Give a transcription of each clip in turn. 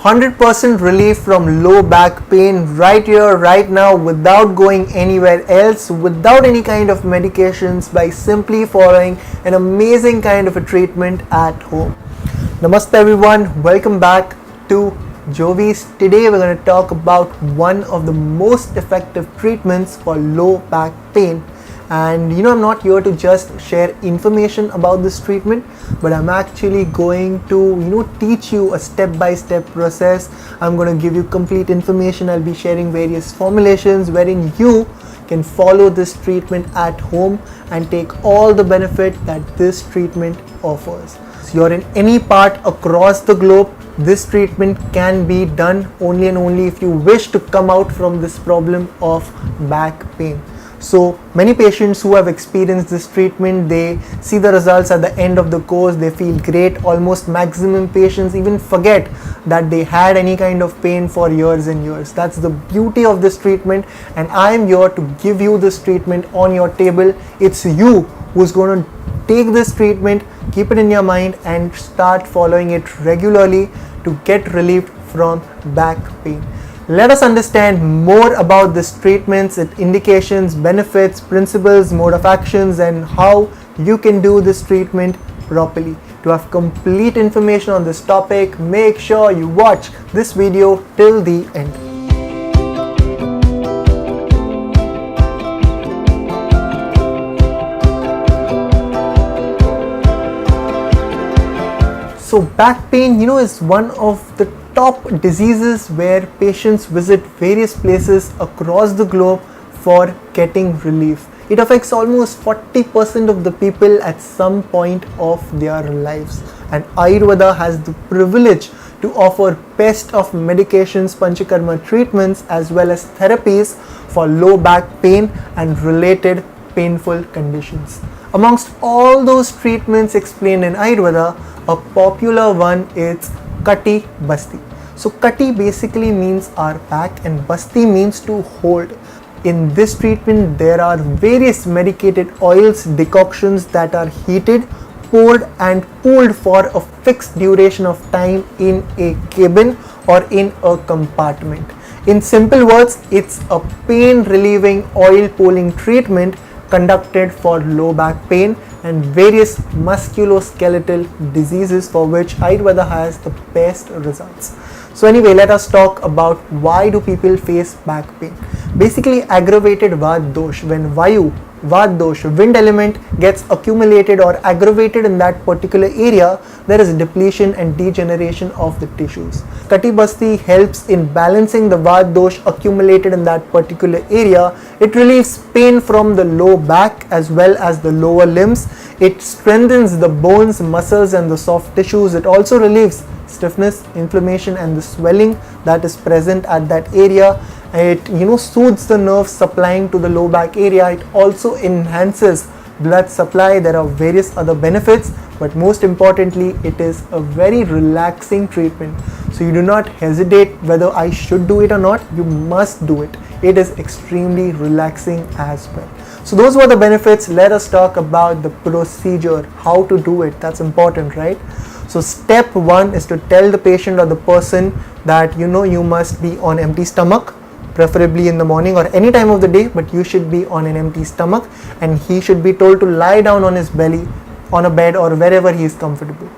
100% relief from low back pain right here, right now, without going anywhere else, without any kind of medications, by simply following an amazing kind of a treatment at home. Namaste everyone, welcome back to Jovi's. Today we're going to talk about one of the most effective treatments for low back pain. And I'm not here to just share information about this treatment, but I'm actually going to teach you a step-by-step process. I'm going to give you complete information. I'll be sharing various formulations wherein you can follow this treatment at home and take all the benefit that this treatment offers. So you're in any part across the globe, this treatment can be done only and only if you wish to come out from this problem of back pain. So many patients who have experienced this treatment, they see the results at the end of the course, they feel great. Almost maximum patients even forget that they had any kind of pain for years and years. That's the beauty of this treatment, and I am here to give you this treatment on your table. It's you who's going to take this treatment, keep it in your mind and start following it regularly to get relief from back pain. Let us understand more about this treatments, its indications, benefits, principles, mode of actions, and how you can do this treatment properly. To have complete information on this topic, make sure you watch this video till the end. So back pain, is one of the top diseases where patients visit various places across the globe for getting relief. It affects almost 40% of the people at some point of their lives. And Ayurveda has the privilege to offer best of medications, Panchakarma treatments, as well as therapies for low back pain and related painful conditions. Amongst all those treatments explained in Ayurveda, a popular one is Kati Basti. So Kati basically means our back and Basti means to hold. In this treatment, there are various medicated oils, decoctions that are heated, poured and pulled for a fixed duration of time in a cabin or in a compartment. In simple words, it's a pain relieving oil pulling treatment conducted for low back pain and various musculoskeletal diseases for which Ayurveda has the best results. So anyway, let us talk about why do people face back pain. Basically, aggravated Vata dosh, when Vayu, Vata dosh, wind element gets accumulated or aggravated in that particular area, there is depletion and degeneration of the tissues. Kati Basti helps in balancing the Vata dosh accumulated in that particular area. It relieves pain from the low back as well as the lower limbs. It strengthens the bones, muscles and the soft tissues. It also relieves stiffness, inflammation and the swelling that is present at that area. It soothes the nerves supplying to the low back area. It also enhances blood supply. There are various other benefits, but most importantly, it is a very relaxing treatment. So you do not hesitate whether I should do it or not. You must do it. It is extremely relaxing as well. So those were the benefits. Let us talk about the procedure, how to do it. That's important, right? So step one is to tell the patient or the person that you must be on empty stomach, preferably in the morning or any time of the day, but you should be on an empty stomach, and he should be told to lie down on his belly on a bed or wherever he is comfortable.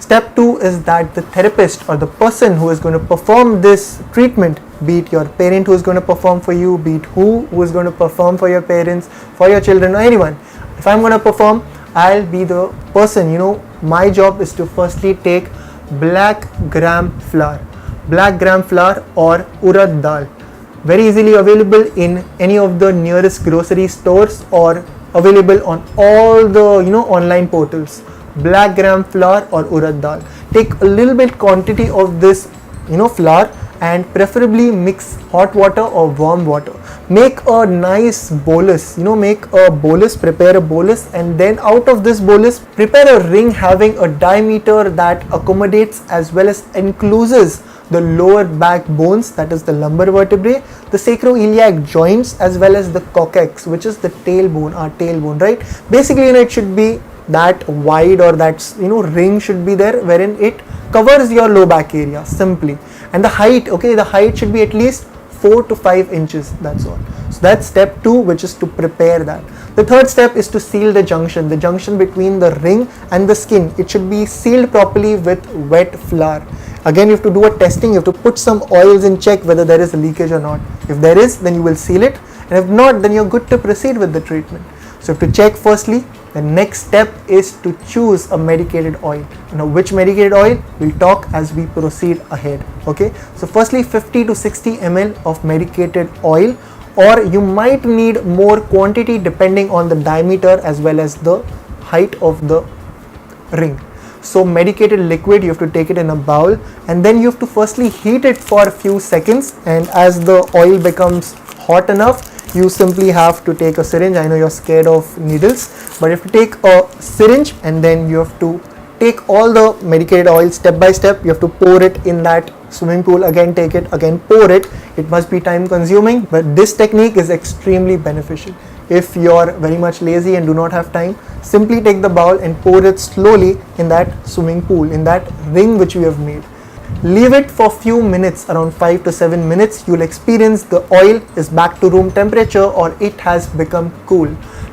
Step two is that the therapist or the person who is going to perform this treatment, be it your parent who is going to perform for you, be it who is going to perform for your parents, for your children or anyone. If I'm going to perform, I'll be the person, my job is to firstly take black gram flour or urad dal. Very easily available in any of the nearest grocery stores or available on all the online portals. Black gram flour or urad dal. Take a little bit quantity of this flour and preferably mix hot water or warm water. Make a nice bolus, prepare a bolus, and then out of this bolus prepare a ring having a diameter that accommodates as well as encloses the lower back bones, that is the lumbar vertebrae, the sacroiliac joints, as well as the coccyx, which is the tailbone, our tailbone, right? Basically, it should be that wide, or that ring should be there wherein it covers your low back area simply. And the height, okay, the height should be at least 4 to 5 inches, that's all. So that's step 2, which is to prepare that. The third step is to seal the junction between the ring and the skin. It should be sealed properly with wet flour. Again, you have to do a testing, you have to put some oils and check whether there is a leakage or not. If there is, then you will seal it, and if not, then you're good to proceed with the treatment. So you have to check firstly. The next step is to choose a medicated oil. Now, which medicated oil? We'll talk as we proceed ahead. Okay. So firstly, 50 to 60 ml of medicated oil, or you might need more quantity depending on the diameter as well as the height of the ring. So medicated liquid, you have to take it in a bowl, and then you have to firstly heat it for a few seconds, and as the oil becomes hot enough, you simply have to take a syringe. I know you're scared of needles, but you have to take a syringe, and then you have to take all the medicated oil step by step. You have to pour it in that swimming pool, again take it, again pour it. It must be time consuming, but this technique is extremely beneficial. If you're very much lazy and do not have time, simply take the bowl and pour it slowly in that swimming pool, in that ring which you have made. Leave it for few minutes, around 5 to 7 minutes. You'll experience the oil is back to room temperature, or it has become cool.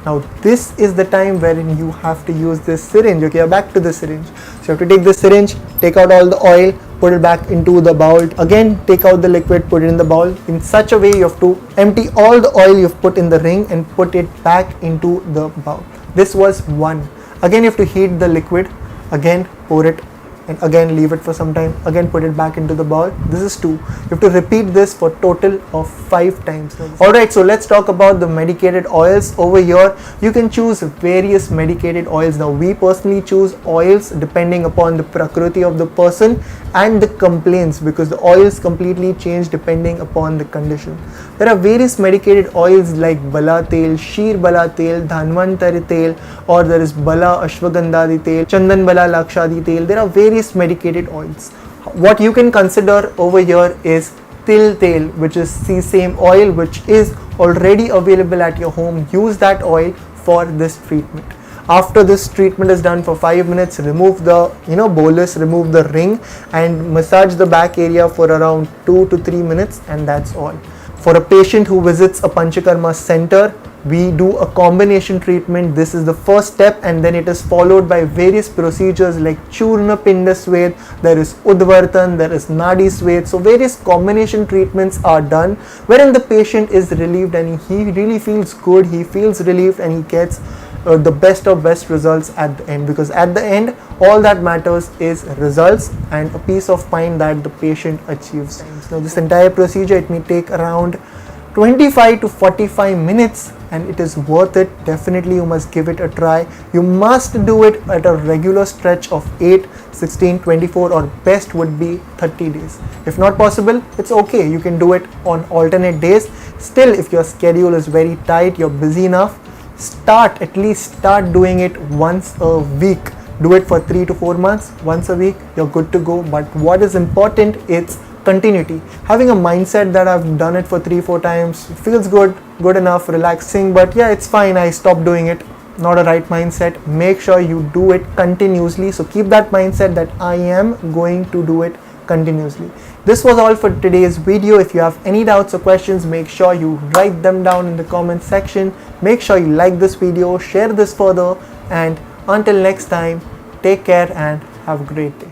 Now this is the time wherein you have to use this syringe. Okay, back to the syringe. So you have to take the syringe, take out all the oil, put it back into the bowl. Again, take out the liquid, put it in the bowl. In such a way, you have to empty all the oil you've put in the ring and put it back into the bowl. This was 1. Again, you have to heat the liquid, again pour it, and again leave it for some time, again put it back into the bowl. This is 2. You have to repeat this for total of 5 times. Alright, so let's talk about the medicated oils. Over here you can choose various medicated oils. Now we personally choose oils depending upon the prakriti of the person and the complaints, because the oils completely change depending upon the condition. There are various medicated oils like Bala Tel, Sheer Bala Tel, Dhanvantari Tel, or there is Bala Ashwagandhadi Tel, Chandan Bala Lakshadi Tel. There are various medicated oils. What you can consider over here is Til Tel, which is the same oil which is already available at your home. Use that oil for this treatment. After this treatment is done for 5 minutes, remove the bolus, remove the ring, and massage the back area for around 2 to 3 minutes, and that's all. For a patient who visits a Panchakarma center, we do a combination treatment. This is the first step, and then it is followed by various procedures like Churna Pinda Swed, there is Udvartan, there is Nadi Swed. So various combination treatments are done wherein the patient is relieved and he really feels good, he feels relieved, and he gets the best of best results at the end, because at the end all that matters is results and a peace of mind that the patient achieves. Now this entire procedure, it may take around 25 to 45 minutes, and it is worth it. Definitely you must give it a try. You must do it at a regular stretch of 8, 16, 24, or best would be 30 days. If not possible, it's okay, you can do it on alternate days. Still, if your schedule is very tight, you're busy enough, at least start doing it once a week. Do it for 3 to 4 months, once a week, you're good to go. But what is important is continuity. Having a mindset that I've done it for 3-4 times, feels good enough, relaxing, but yeah, it's fine, I stopped doing it. Not a right mindset. Make sure you do it continuously. So keep that mindset that I am going to do it continuously. This was all for today's video. If you have any doubts or questions, make sure you write them down in the comment section. Make sure you like this video, share this further, and until next time, take care and have a great day.